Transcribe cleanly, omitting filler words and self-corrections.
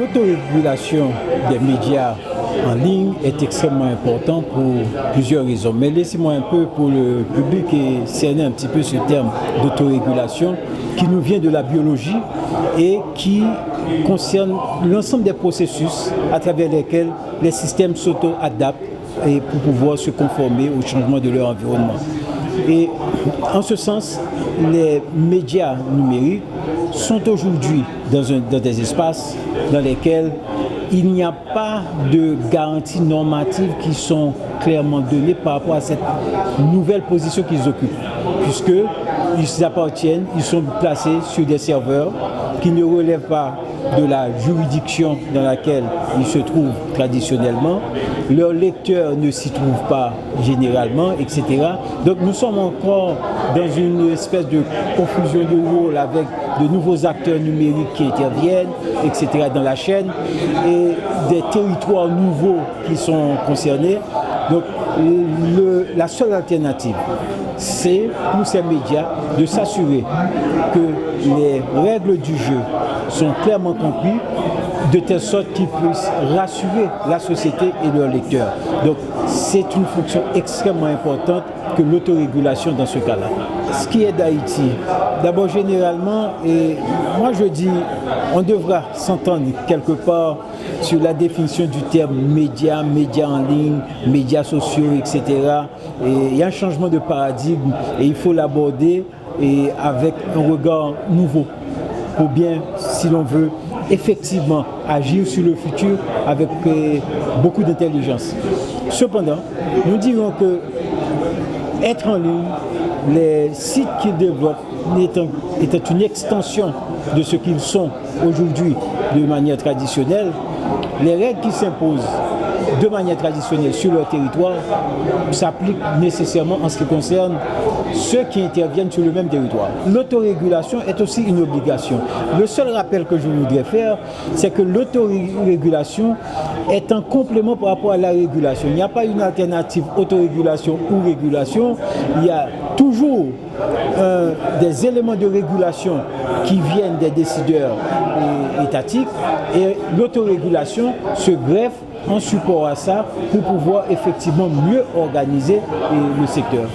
L'autorégulation des médias en ligne est extrêmement importante pour plusieurs raisons. Mais laissez-moi un peu pour le public et cerner un petit peu ce terme d'autorégulation qui nous vient de la biologie et qui concerne l'ensemble des processus à travers lesquels les systèmes s'auto-adaptent et pour pouvoir se conformer au changement de leur environnement. Et en ce sens, les médias numériques sont aujourd'hui dans des espaces dans lesquels il n'y a pas de garanties normatives qui sont clairement données par rapport à cette nouvelle position qu'ils occupent, puisqu'ils appartiennent, ils sont placés sur des serveurs qui ne relèvent pas de la juridiction dans laquelle ils se trouvent traditionnellement, leurs lecteurs ne s'y trouvent pas généralement, etc. Donc nous sommes encore dans une espèce de confusion de rôle avec de nouveaux acteurs numériques qui interviennent, etc. dans la chaîne et des territoires nouveaux qui sont concernés. Donc la seule alternative, c'est pour ces médias de s'assurer que les règles du jeu sont clairement comprises de telle sorte qu'ils puissent rassurer la société et leurs lecteurs. Donc c'est une fonction extrêmement importante que l'autorégulation dans ce cas-là. Ce qui est d'Haïti, d'abord généralement, et moi je dis, on devra s'entendre quelque part sur la définition du terme médias en ligne, médias sociaux, etc. Et il y a un changement de paradigme et il faut l'aborder avec un regard nouveau pour bien, si l'on veut, effectivement agir sur le futur avec beaucoup d'intelligence. Cependant, nous dirons que être en ligne, les sites qu'ils développent étant une extension de ce qu'ils sont aujourd'hui de manière traditionnelle, les règles qui s'imposent de manière traditionnelle sur leur territoire s'appliquent nécessairement en ce qui concerne ceux qui interviennent sur le même territoire. L'autorégulation est aussi une obligation. Le seul rappel que je voudrais faire, c'est que l'autorégulation est un complément par rapport à la régulation. Il n'y a pas une alternative autorégulation ou régulation. Il y a toujours des éléments de régulation qui viennent des décideurs étatiques et l'autorégulation se greffe en support à ça pour pouvoir effectivement mieux organiser le secteur.